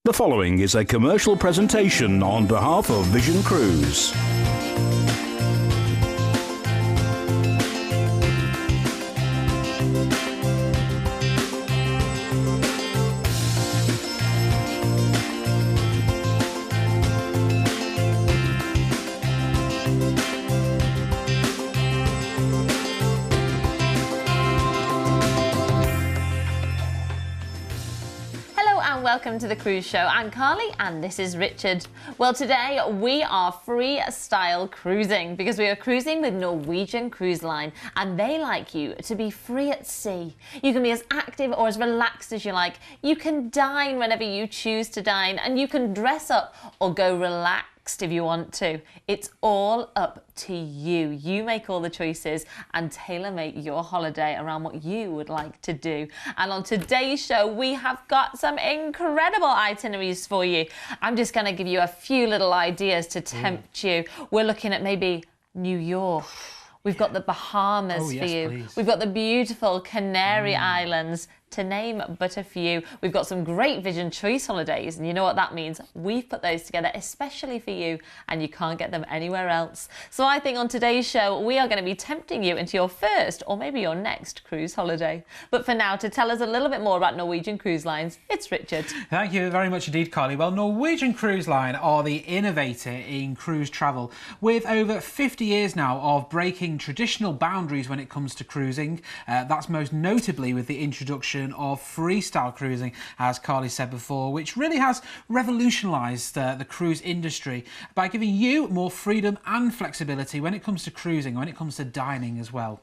The following is a commercial presentation on behalf of Vision Cruise. Welcome to the cruise show. I'm Carly and this is Richard. Well, today we are freestyle cruising because we are cruising with Norwegian Cruise Line and they like you to be free at sea. You can be as active or as relaxed as you like. You can dine whenever you choose to dine and you can dress up or go relaxed if you want to. It's all up to you. You make all the choices and tailor-make your holiday around what you would like to do. And on today's show, we have got some incredible itineraries for you. I'm just going to give you a few little ideas to tempt you. We're looking at maybe New York. We've got the Bahamas for you. Please. We've got the beautiful Canary Islands, to name but a few. We've got some great Vision Choice holidays, and you know what that means. We've put those together especially for you, and you can't get them anywhere else. So I think on today's show, we are going to be tempting you into your first or maybe your next cruise holiday. But for now, to tell us a little bit more about Norwegian Cruise Lines, it's Richard. Thank you very much indeed, Carly. Well, Norwegian Cruise Line are the innovator in cruise travel, with over 50 years now of breaking traditional boundaries when it comes to cruising. That's most notably with the introduction of freestyle cruising, as Carly said before, which really has revolutionised the cruise industry by giving you more freedom and flexibility when it comes to cruising, when it comes to dining as well.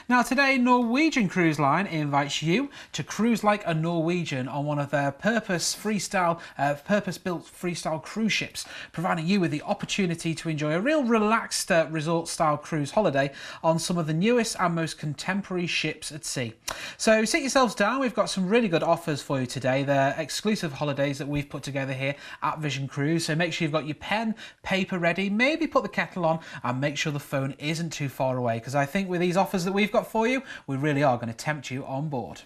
Now today, Norwegian Cruise Line invites you to cruise like a Norwegian on one of their purpose-built freestyle cruise ships, providing you with the opportunity to enjoy a real relaxed resort-style cruise holiday on some of the newest and most contemporary ships at sea. So sit yourselves down, we've got some really good offers for you today. They're exclusive holidays that we've put together here at Vision Cruise, so make sure you've got your pen, paper ready, maybe put the kettle on and make sure the phone isn't too far away, because I think with these offers that we've got for you, we really are going to tempt you on board.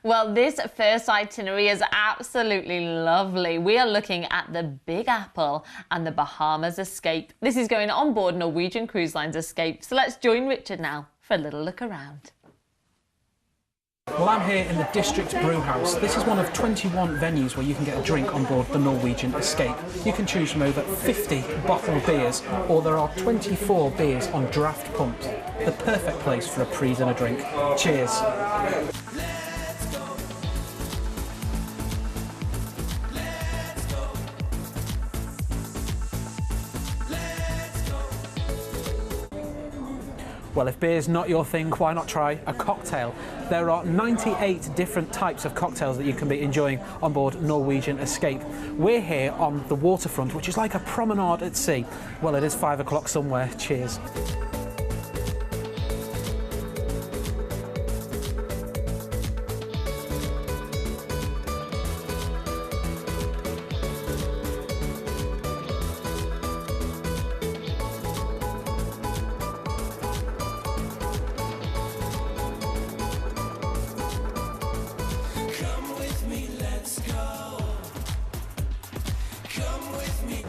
Well, this first itinerary is absolutely lovely. We are looking at the Big Apple and the Bahamas Escape. This is going on board Norwegian Cruise Line's Escape. So let's join Richard now for a little look around. Well, I'm here in the District Brew House. This is one of 21 venues where you can get a drink on board the Norwegian Escape. You can choose from over 50 bottled beers, or there are 24 beers on draft pumps. The perfect place for a pre-dinner drink. Cheers. Well, if beer's not your thing, why not try a cocktail? There are 98 different types of cocktails that you can be enjoying on board Norwegian Escape. We're here on the waterfront, which is like a promenade at sea. Well, it is 5 o'clock somewhere. Cheers.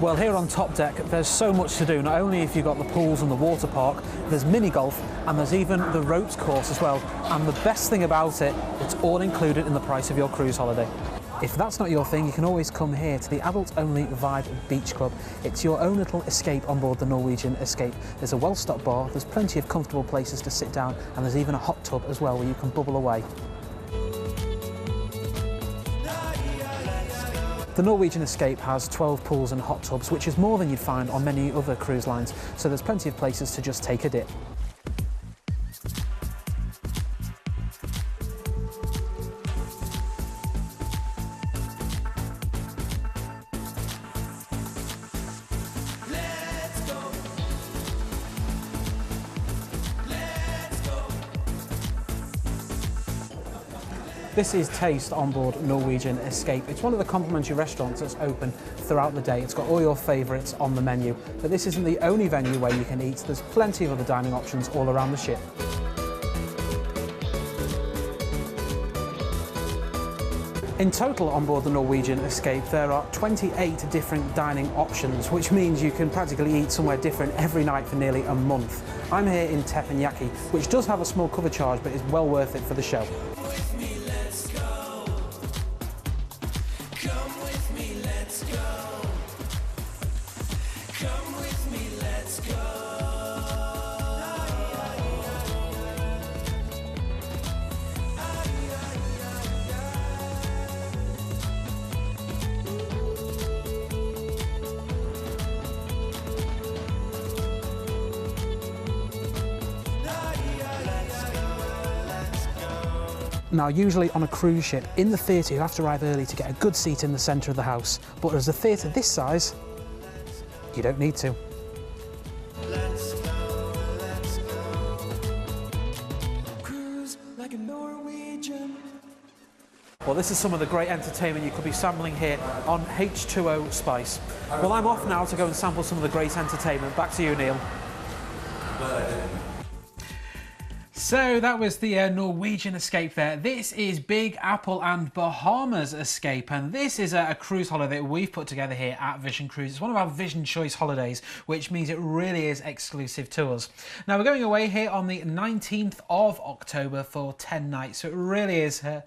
Well, here on top deck, there's so much to do. Not only have you got the pools and the water park, there's mini golf, and there's even the ropes course as well. And the best thing about it, it's all included in the price of your cruise holiday. If that's not your thing, you can always come here to the adult-only Vibe Beach Club. It's your own little escape on board the Norwegian Escape. There's a well-stocked bar, there's plenty of comfortable places to sit down, and there's even a hot tub as well where you can bubble away. The Norwegian Escape has 12 pools and hot tubs, which is more than you'd find on many other cruise lines, so there's plenty of places to just take a dip. This is Taste on board Norwegian Escape. It's one of the complimentary restaurants that's open throughout the day. It's got all your favourites on the menu, but this isn't the only venue where you can eat. There's plenty of other dining options all around the ship. In total on board the Norwegian Escape there are 28 different dining options, which means you can practically eat somewhere different every night for nearly a month. I'm here in Teppanyaki, which does have a small cover charge but is well worth it for the show. Now, usually on a cruise ship, in the theatre you have to arrive early to get a good seat in the centre of the house, but as a theatre this size, you don't need to. Let's go. Cruise like a Norwegian. Well, this is some of the great entertainment you could be sampling here on H2O Spice. Well, I'm off now to go and sample some of the great entertainment. Back to you, Neil. So that was the Norwegian Escape there. This is Big Apple and Bahamas Escape, and this is a cruise holiday that we've put together here at Vision Cruise. It's one of our Vision Choice holidays, which means it really is exclusive to us. Now, we're going away here on the 19th of October for 10 nights, so it really is a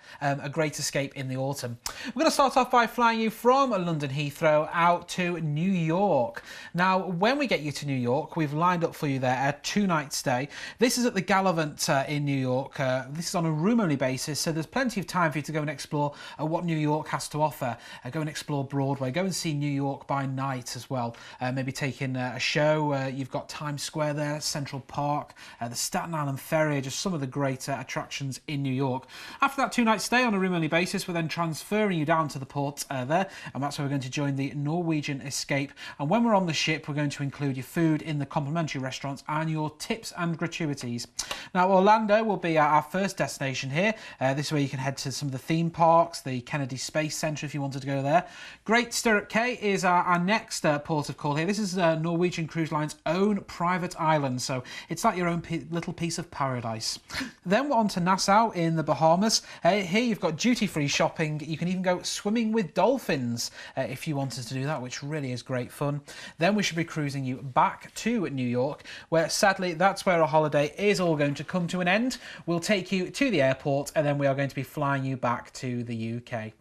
great escape in the autumn. We're going to start off by flying you from London Heathrow out to New York. Now, when we get you to New York, we've lined up for you there a 2-night stay. This is at the Gallivant in New York. This is on a room-only basis, so there's plenty of time for you to go and explore what New York has to offer. Go and explore Broadway, go and see New York by night as well. Maybe take in a show. You've got Times Square there, Central Park, the Staten Island Ferry, just some of the great attractions in New York. After that 2-night stay on a room-only basis, we're then transferring you down to the port there, and that's where we're going to join the Norwegian Escape. And when we're on the ship, we're going to include your food in the complimentary restaurants and your tips and gratuities. Now, Orlando will be our first destination here. This is where you can head to some of the theme parks, the Kennedy Space Centre if you wanted to go there. Great Stirrup Cay is our next port of call here. This is Norwegian Cruise Lines' own private island, so it's like your own little piece of paradise. Then we're on to Nassau in the Bahamas. Here you've got duty-free shopping. You can even go swimming with dolphins if you wanted to do that, which really is great fun. Then we should be cruising you back to New York, where sadly that's where our holiday is all going to come to an end. We'll take you to the airport and then we are going to be flying you back to the UK.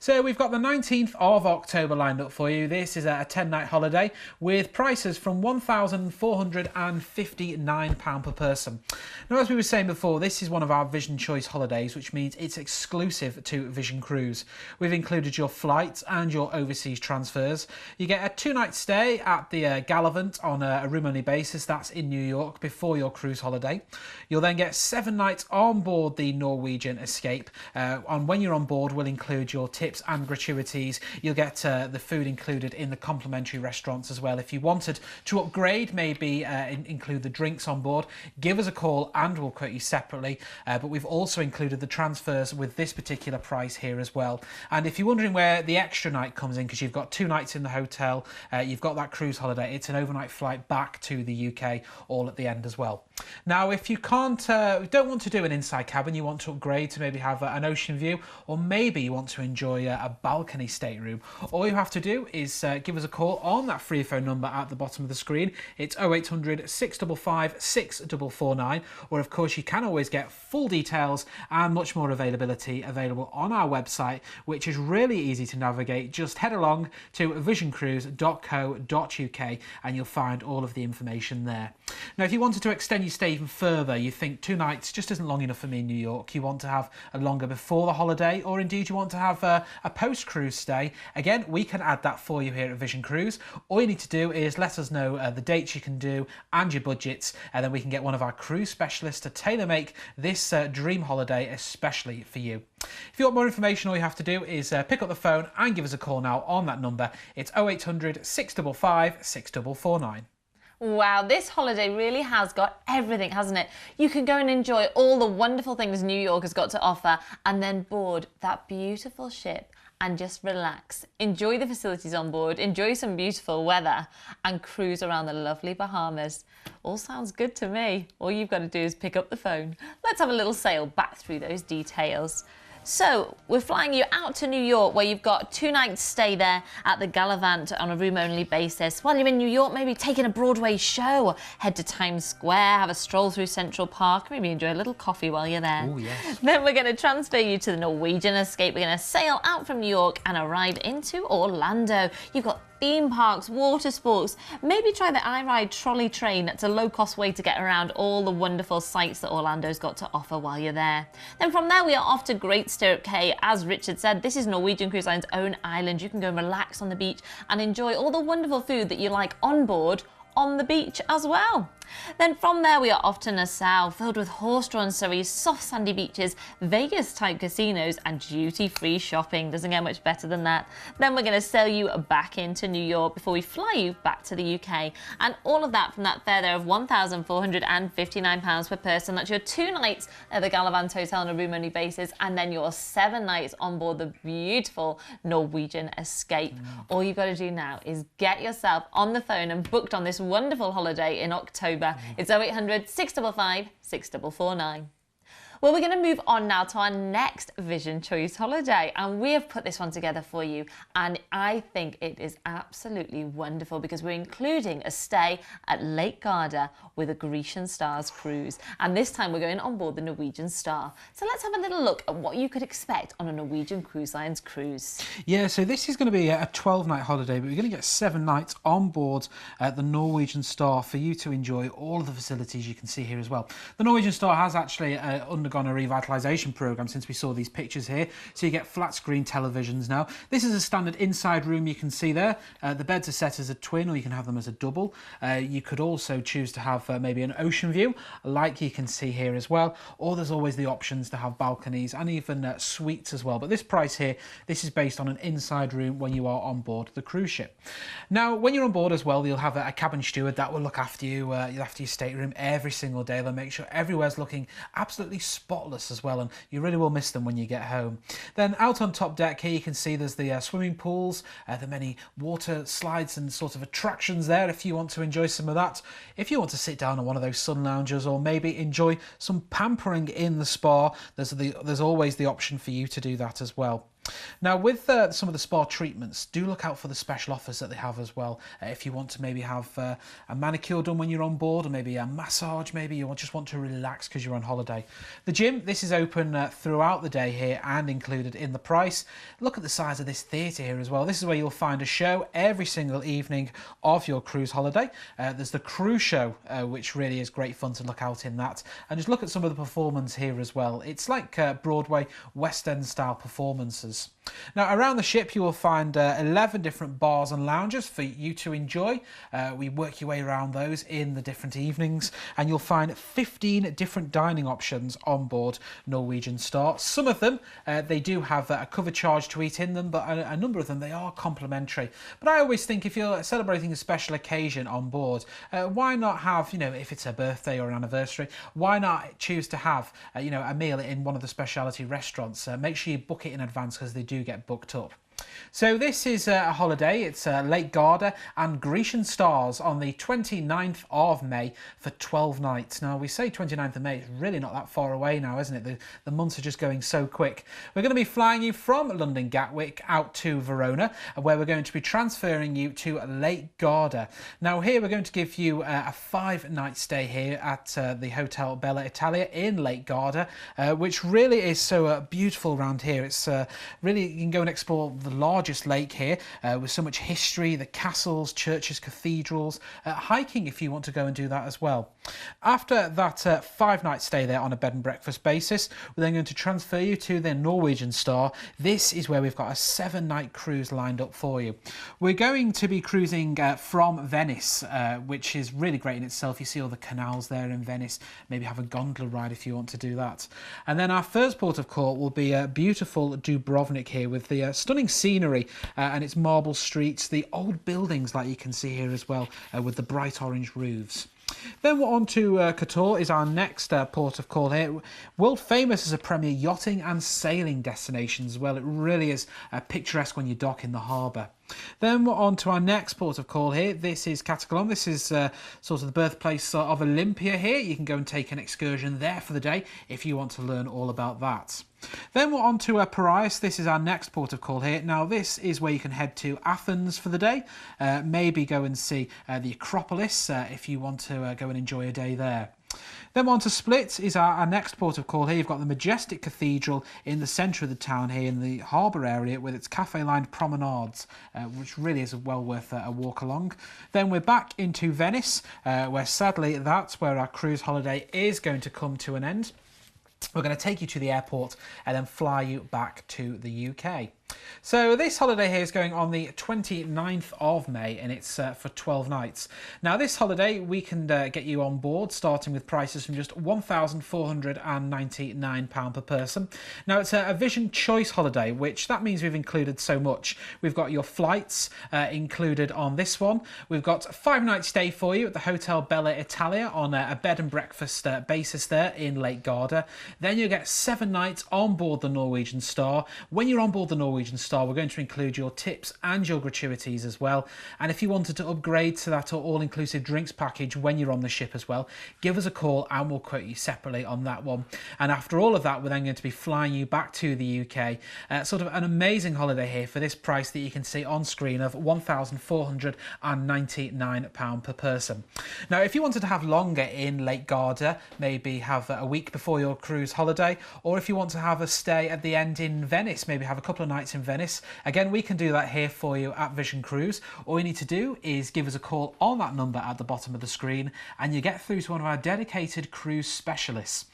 So we've got the 19th of October lined up for you. This is a 10-night holiday with prices from £1,459 per person. Now, as we were saying before, this is one of our Vision Choice holidays, which means it's exclusive to Vision Cruise. We've included your flights and your overseas transfers. You get a 2-night stay at the Gallivant on a room-only basis. That's in New York before your cruise holiday. You'll then get 7 nights on board the Norwegian Escape. And when you're on board, we'll include your tips and gratuities. You'll get the food included in the complimentary restaurants as well. If you wanted to upgrade, maybe include the drinks on board, give us a call and we'll quote you separately. But we've also included the transfers with this particular price here as well. And if you're wondering where the extra night comes in, because you've got 2 nights in the hotel, you've got that cruise holiday, it's an overnight flight back to the UK all at the end as well. Now, if you don't want to do an inside cabin, you want to upgrade to maybe have an ocean view, or maybe you want to enjoy a balcony stateroom, all you have to do is give us a call on that free phone number at the bottom of the screen. It's 0800 655 6449, or of course you can always get full details and much more availability available on our website, which is really easy to navigate. Just head along to visioncruise.co.uk and you'll find all of the information there. Now, if you wanted to extend your stay even further, you think 2 nights just isn't long enough for me in New York, you want to have a longer before the holiday, or indeed you want to have a post-cruise stay, again, we can add that for you here at Vision Cruise. All you need to do is let us know the dates you can do and your budgets, and then we can get one of our cruise specialists to tailor-make this dream holiday especially for you. If you want more information, all you have to do is pick up the phone and give us a call now on that number. It's 0800 655 6449. Wow, this holiday really has got everything, hasn't it? You can go and enjoy all the wonderful things New York has got to offer and then board that beautiful ship and just relax. Enjoy the facilities on board, enjoy some beautiful weather and cruise around the lovely Bahamas. All sounds good to me. All you've got to do is pick up the phone. Let's have a little sail back through those details. So we're flying you out to New York, where you've got 2 nights stay there at the Gallivant on a room-only basis. While you're in New York, maybe take in a Broadway show, head to Times Square, have a stroll through Central Park, maybe enjoy a little coffee while you're there. Oh, yes. Then we're going to transfer you to the Norwegian Escape. We're going to sail out from New York and arrive into Orlando. You've got theme parks, water sports, maybe try the iRide trolley train. It's a low-cost way to get around all the wonderful sights that Orlando's got to offer while you're there. Then from there we are off to Great Stirrup Cay. As Richard said, this is Norwegian Cruise Line's own island. You can go and relax on the beach and enjoy all the wonderful food that you like on board on the beach as well. Then from there we are off to Nassau, filled with horse-drawn surreys, soft sandy beaches, Vegas-type casinos and duty-free shopping. Doesn't get much better than that. Then we're going to sail you back into New York before we fly you back to the UK. And all of that from that fare there of £1,459 per person. That's your 2 nights at the Gallivant Hotel on a room-only basis, and then your 7 nights on board the beautiful Norwegian Escape. All you've got to do now is get yourself on the phone and booked on this wonderful holiday in October. It's 0800 655 6449. Well, we're going to move on now to our next Vision Choice holiday, and we have put this one together for you, and I think it is absolutely wonderful because we're including a stay at Lake Garda with a Grecian Stars cruise, and this time we're going on board the Norwegian Star. So let's have a little look at what you could expect on a Norwegian Cruise Lines cruise. Yeah, so this is going to be a 12-night holiday, but we're going to get 7 nights on board the Norwegian Star for you to enjoy all of the facilities you can see here as well. The Norwegian Star has actually undergone a revitalisation programme since we saw these pictures here, so you get flat screen televisions now. This is a standard inside room you can see there. The beds are set as a twin, or you can have them as a double. You could also choose to have maybe an ocean view, like you can see here as well, or there's always the options to have balconies and even suites as well. But this price here, this is based on an inside room when you are on board the cruise ship. Now, when you're on board as well, you'll have a cabin steward that will look after you, after your stateroom every single day. They'll make sure everywhere's looking absolutely spotless as well, and you really will miss them when you get home. Then out on top deck here you can see there's the swimming pools, the many water slides and sort of attractions there if you want to enjoy some of that. If you want to sit down on one of those sun loungers or maybe enjoy some pampering in the spa, there's always the option for you to do that as well. Now, with some of the spa treatments, do look out for the special offers that they have as well. If you want to maybe have a manicure done when you're on board, or maybe a massage, maybe you just want to relax because you're on holiday. The gym, this is open throughout the day here and included in the price. Look at the size of this theatre here as well. This is where you'll find a show every single evening of your cruise holiday. There's the cruise show, which really is great fun to look out in that. And just look at some of the performance here as well. It's like Broadway West End style performances. Now, around the ship you will find 11 different bars and lounges for you to enjoy. We work your way around those in the different evenings, and you'll find 15 different dining options on board Norwegian Star. Some of them they do have a cover charge to eat in them, but a number of them they are complimentary. But I always think if you're celebrating a special occasion on board, why not have, if it's a birthday or an anniversary, why not choose to have a meal in one of the specialty restaurants? Make sure you book it in advance, because they do get booked up. So this is a holiday. It's Lake Garda and Grecian Stars on the 29th of May for 12 nights. Now, we say 29th of May, it's really not that far away now, isn't it? The months are just going so quick. We're going to be flying you from London Gatwick out to Verona, where we're going to be transferring you to Lake Garda. Now, here we're going to give you a 5-night stay here at the Hotel Bella Italia in Lake Garda, which really is so beautiful around here. It's really, you can go and explore the largest lake here with so much history, the castles, churches, cathedrals, hiking if you want to go and do that as well. After that 5-night stay there on a bed and breakfast basis, we're then going to transfer you to the Norwegian Star. This is where we've got a 7-night cruise lined up for you. We're going to be cruising from Venice, which is really great in itself. You see all the canals there in Venice, maybe have a gondola ride if you want to do that. And then our first port of call will be beautiful Dubrovnik here with the stunning scenery and its marble streets, the old buildings like you can see here as well, with the bright orange roofs. Then we're on to Kotor is our next port of call here. World famous as a premier yachting and sailing destination as well. It really is picturesque when you dock in the harbour. Then we're on to our next port of call here. This is Kataklon. This is sort of the birthplace of Olympia here. You can go and take an excursion there for the day if you want to learn all about that. Then we're on to Piraeus. This is our next port of call here. Now this is where you can head to Athens for the day. Maybe go and see the Acropolis if you want to go and enjoy a day there. Then on to Split is our next port of call here. You've got the majestic cathedral in the centre of the town here in the harbour area with its cafe-lined promenades, which really is well worth a walk along. Then we're back into Venice, where sadly that's where our cruise holiday is going to come to an end. We're going to take you to the airport and then fly you back to the UK. So this holiday here is going on the 29th of May and it's for 12 nights. Now this holiday we can get you on board starting with prices from just £1,499 per person. Now it's a Vision Choice holiday, which that means we've included so much. We've got your flights included on this one. We've got a 5-night stay for you at the Hotel Bella Italia on a bed and breakfast basis there in Lake Garda. Then you'll get 7 nights on board the Norwegian Star. When you're on board the Norwegian Star, we're going to include your tips and your gratuities as well. And if you wanted to upgrade to that all-inclusive drinks package when you're on the ship as well, give us a call and we'll quote you separately on that one. And after all of that, we're then going to be flying you back to the UK. Sort of an amazing holiday here for this price that you can see on screen of £1,499 per person. Now, if you wanted to have longer in Lake Garda, maybe have a week before your cruise holiday, or if you want to have a stay at the end in Venice, maybe have a couple of nights in Venice, again we can do that here for you at Vision Cruise. All you need to do is give us a call on that number at the bottom of the screen and you get through to one of our dedicated cruise specialists.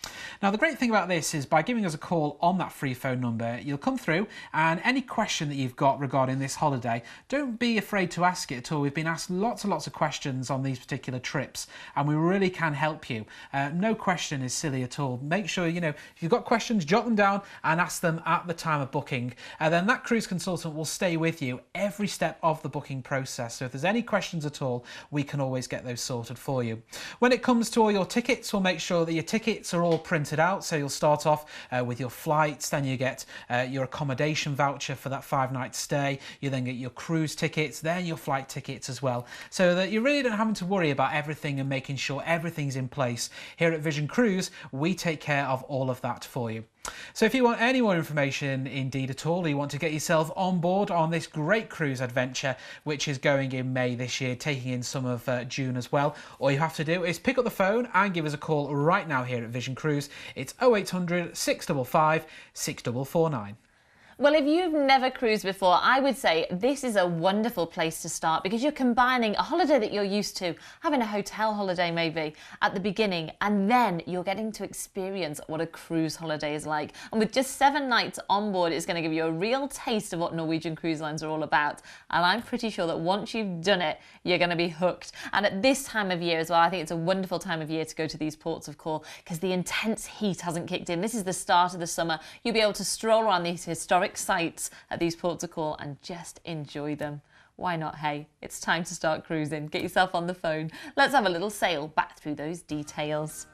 Now the great thing about this is by giving us a call on that free phone number, you'll come through and any question that you've got regarding this holiday, don't be afraid to ask it at all. We've been asked lots and lots of questions on these particular trips and we really can help you. No question is silly at all. Make sure, you know, if you've got questions, jot them down and ask them at the time of booking. Then that cruise consultant will stay with you every step of the booking process. So if there's any questions at all, we can always get those sorted for you. When it comes to all your tickets, we'll make sure that your tickets are all printed out. So you'll start off with your flights, then you get your accommodation voucher for that 5-night stay. You then get your cruise tickets, then your flight tickets as well. So that you really don't have to worry about everything and making sure everything's in place. Here at Vision Cruise, we take care of all of that for you. So if you want any more information indeed at all, or you want to get yourself on board on this great cruise adventure, which is going in May this year, taking in some of June as well, all you have to do is pick up the phone and give us a call right now here at Vision Cruise. It's 0800 655 6449. Well, if you've never cruised before, I would say this is a wonderful place to start because you're combining a holiday that you're used to, having a hotel holiday maybe at the beginning, and then you're getting to experience what a cruise holiday is like. And with just 7 nights on board, it's going to give you a real taste of what Norwegian Cruise Lines are all about. And I'm pretty sure that once you've done it, you're going to be hooked. And at this time of year as well, I think it's a wonderful time of year to go to these ports of call because the intense heat hasn't kicked in. This is the start of the summer. You'll be able to stroll around these historic sites at these ports of call and just enjoy them. Why not, hey? It's time to start cruising. Get yourself on the phone. Let's have a little sail back through those details.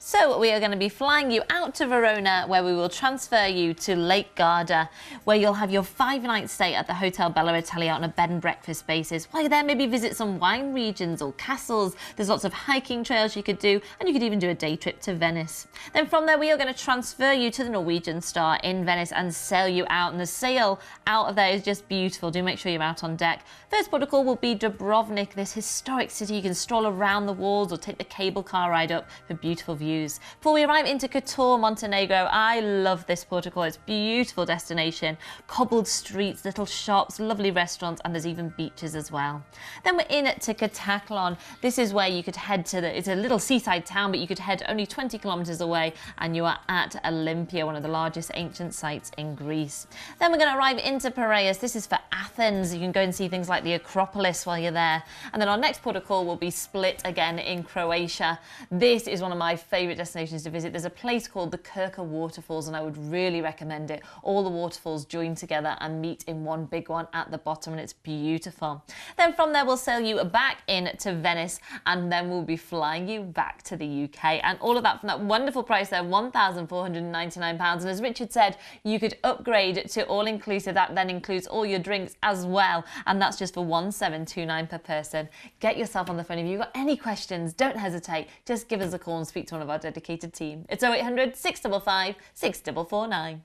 So we are going to be flying you out to Verona, where we will transfer you to Lake Garda, where you'll have your 5-night stay at the Hotel Bella Italia on a bed and breakfast basis. While you're there, maybe visit some wine regions or castles. There's lots of hiking trails you could do, and you could even do a day trip to Venice. Then from there, we are going to transfer you to the Norwegian Star in Venice and sail you out. And the sail out of there is just beautiful. Do make sure you're out on deck. First port of call will be Dubrovnik, this historic city. You can stroll around the walls or take the cable car ride up for beautiful views. Before we arrive into Kotor, Montenegro, I love this port of call. It's a beautiful destination. Cobbled streets, little shops, lovely restaurants, and there's even beaches as well. Then we're in to Kataklon. This is where you could head to it's a little seaside town, but you could head only 20 kilometers away and you are at Olympia, one of the largest ancient sites in Greece. Then we're going to arrive into Piraeus. This is for Athens. You can go and see things like the Acropolis while you're there. And then our next port of call will be Split again in Croatia. This is one of my favorite favourite destinations to visit. There's a place called the Kirker Waterfalls, and I would really recommend it. All the waterfalls join together and meet in one big one at the bottom, and it's beautiful. Then from there, we'll sail you back into Venice, and then we'll be flying you back to the UK. And all of that from that wonderful price there, £1,499. And as Richard said, you could upgrade to all-inclusive. That then includes all your drinks as well, and that's just for £1,729 per person. Get yourself on the phone. If you've got any questions, don't hesitate. Just give us a call and speak to one of our dedicated team. It's 0800 655 6449.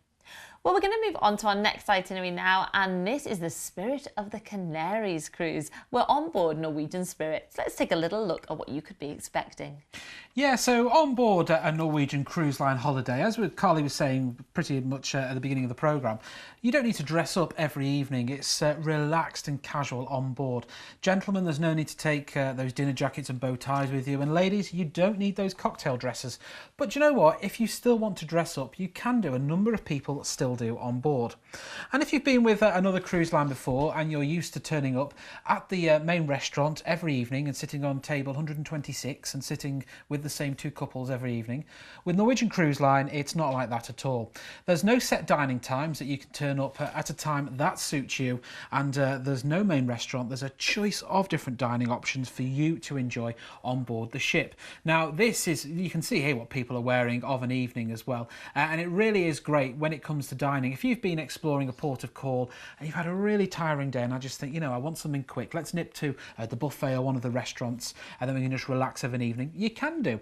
Well, we're going to move on to our next itinerary now, and this is the Spirit of the Canaries cruise. We're on board Norwegian Spirit. So let's take a little look at what you could be expecting. Yeah, so on board a Norwegian Cruise Line holiday, as Carly was saying pretty much at the beginning of the programme, you don't need to dress up every evening. It's relaxed and casual on board. Gentlemen, there's no need to take those dinner jackets and bow ties with you. And ladies, you don't need those cocktail dresses. But you know what? If you still want to dress up, you can do. A number of people still do on board. And if you've been with another cruise line before and you're used to turning up at the main restaurant every evening and sitting on table 126 and sitting with the same two couples every evening, with Norwegian Cruise Line it's not like that at all. There's no set dining times that you can turn up at a time that suits you, and there's no main restaurant. There's a choice of different dining options for you to enjoy on board the ship. Now this is, you can see here what people are wearing of an evening as well, and it really is great when it comes to dining. If you've been exploring a port of call and you've had a really tiring day and I just think, you know, I want something quick, let's nip to the buffet or one of the restaurants and then we can just relax of an evening, you can do.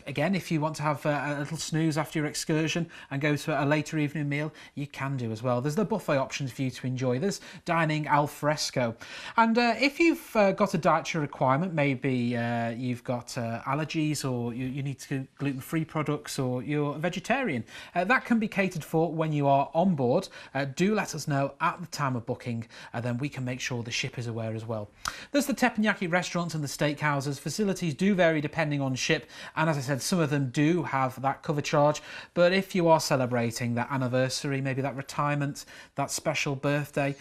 Again, if you want to have a little snooze after your excursion and go to a later evening meal, you can do as well. There's the buffet options for you to enjoy. There's dining al fresco. And if you've got a dietary requirement, maybe you've got allergies, or you need to gluten-free products, or you're a vegetarian, that can be catered for when you are on board. Do let us know at the time of booking, and then we can make sure the ship is aware as well. There's the teppanyaki restaurants and the steakhouses. Facilities do vary depending on ship, and as I said, some of them do have that cover charge. But if you are celebrating that anniversary, maybe that retirement, that special birthday,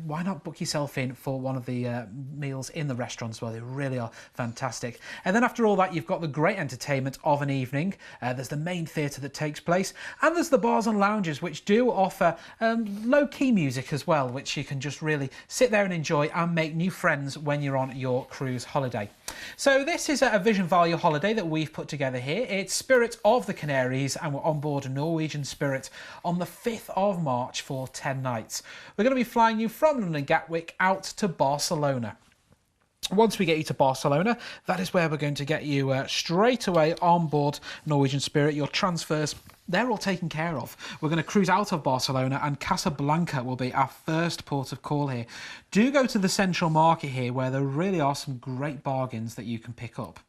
why not book yourself in for one of the meals in the restaurants? Well, they really are fantastic. And then after all that, you've got the great entertainment of an evening. There's the main theatre that takes place, and there's the bars and lounges which do offer low-key music as well, which you can just really sit there and enjoy and make new friends when you're on your cruise holiday. So this is a Vision Value holiday that we've put together here. It's Spirit of the Canaries, and we're on board Norwegian Spirit on the 5th of March for 10 nights. We're going to be flying you from London Gatwick out to Barcelona. Once we get you to Barcelona, that is where we're going to get you straight away on board Norwegian Spirit. Your transfers, they're all taken care of. We're going to cruise out of Barcelona, and Casablanca will be our first port of call here. Do go to the central market here, where there really are some great bargains that you can pick up.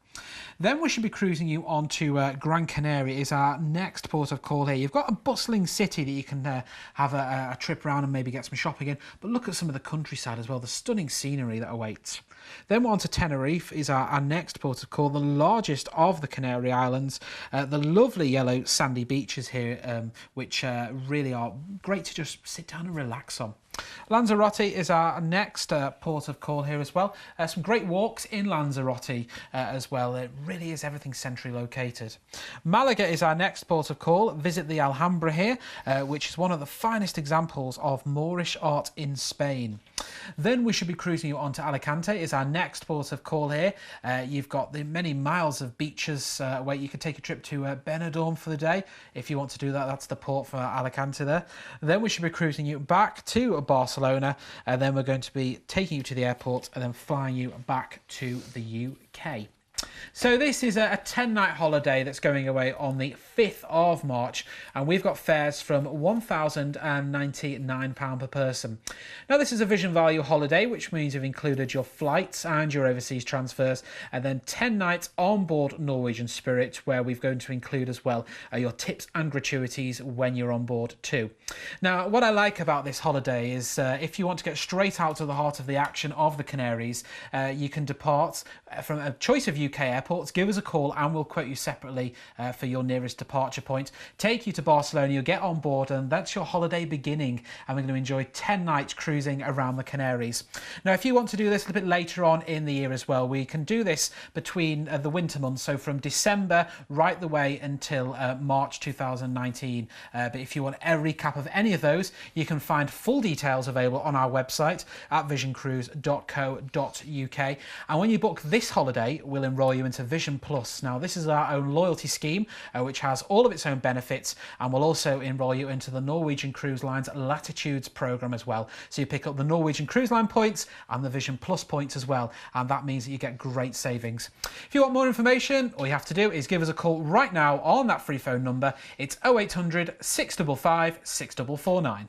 Then we should be cruising you on to Gran Canaria is our next port of call here. You've got a bustling city that you can have a trip around and maybe get some shopping in, but look at some of the countryside as well, the stunning scenery that awaits. Then we're on to Tenerife is our next port of call, the largest of the Canary Islands. The lovely yellow sandy beaches here, which really are great to just sit down and relax on. Lanzarote is our next port of call here as well. Some great walks in Lanzarote as well. It really is everything centrally located. Malaga is our next port of call. Visit the Alhambra here, which is one of the finest examples of Moorish art in Spain. Then we should be cruising you on to Alicante is our next port of call here. You've got the many miles of beaches where you could take a trip to Benidorm for the day. If you want to do that, that's the port for Alicante there. Then we should be cruising you back to Barcelona, and then we're going to be taking you to the airport and then flying you back to the UK. So this is a 10-night holiday that's going away on the 5th of March, and we've got fares from £1,099 per person. Now this is a Vision Value holiday, which means you've included your flights and your overseas transfers, and then 10 nights on board Norwegian Spirit, where we're going to include as well your tips and gratuities when you're on board too. Now what I like about this holiday is if you want to get straight out to the heart of the action of the Canaries, you can depart from a choice of UK UK airports, give us a call and we'll quote you separately for your nearest departure point. Take you to Barcelona, you'll get on board, and that's your holiday beginning. And we're going to enjoy 10 nights cruising around the Canaries. Now, if you want to do this a little bit later on in the year as well, we can do this between the winter months, so from December right the way until March 2019. But if you want a recap of any of those, you can find full details available on our website at visioncruise.co.uk. And when you book this holiday, we'll enrol you into Vision Plus. Now, this is our own loyalty scheme, which has all of its own benefits, and we'll also enrol you into the Norwegian Cruise Lines Latitudes program as well. So you pick up the Norwegian Cruise Line points and the Vision Plus points as well, and that means that you get great savings. If you want more information, all you have to do is give us a call right now on that free phone number. It's 0800 655 6449.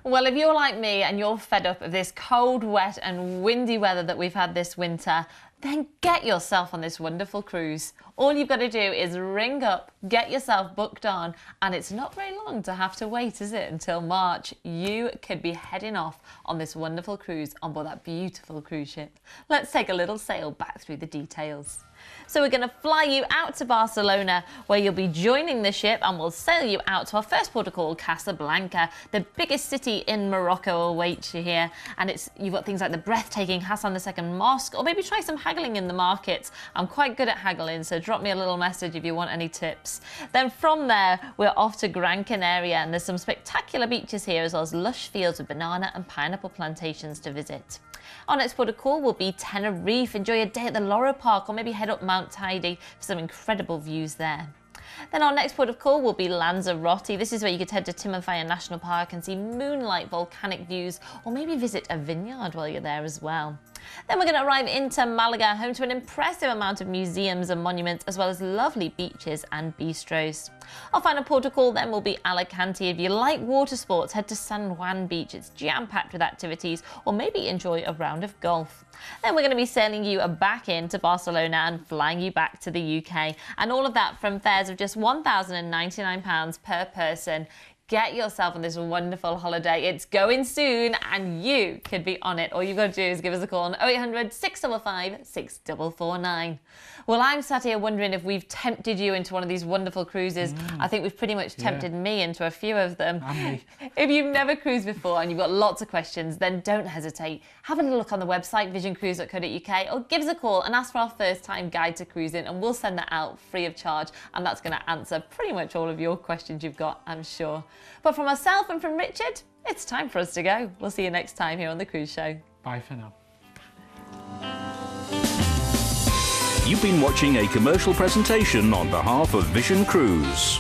Well, if you're like me and you're fed up of this cold, wet and windy weather that we've had this winter, then get yourself on this wonderful cruise. All you've got to do is ring up, get yourself booked on, and it's not very long to have to wait, is it, until March. You could be heading off on this wonderful cruise on board that beautiful cruise ship. Let's take a little sail back through the details. So we're going to fly you out to Barcelona, where you'll be joining the ship, and we'll sail you out to our first port of call, Casablanca. The biggest city in Morocco awaits you here, and you've got things like the breathtaking Hassan II Mosque, or maybe try some haggling in the markets. I'm quite good at haggling, so drop me a little message if you want any tips. Then from there, we're off to Gran Canaria, and there's some spectacular beaches here, as well as lush fields with banana and pineapple plantations to visit. Our next port of call will be Tenerife. Enjoy a day at the Loro Park, or maybe head up Mount Tidy for some incredible views there. Then our next port of call will be Lanzarote. This is where you could head to Timanfaya National Park and see moonlight volcanic views, or maybe visit a vineyard while you're there as well. Then we're going to arrive into Malaga, home to an impressive amount of museums and monuments, as well as lovely beaches and bistros. Our final port of call then will be Alicante. If you like water sports, head to San Juan Beach. It's jam-packed with activities, or maybe enjoy a round of golf. Then we're going to be sailing you back into Barcelona and flying you back to the UK. And all of that from fares of just £1,099 per person. Get yourself on this wonderful holiday. It's going soon and you could be on it. All you've got to do is give us a call on 0800 655 6449. Well, I'm sat here wondering if we've tempted you into one of these wonderful cruises. I think we've pretty much tempted me into a few of them. If you've never cruised before and you've got lots of questions, then don't hesitate. Have a little look on the website, visioncruise.co.uk, or give us a call and ask for our first time guide to cruising, and we'll send that out free of charge, and that's going to answer pretty much all of your questions you've got, I'm sure. But from myself and from Richard, it's time for us to go. We'll see you next time here on The Cruise Show. Bye for now. You've been watching a commercial presentation on behalf of Vision Cruise.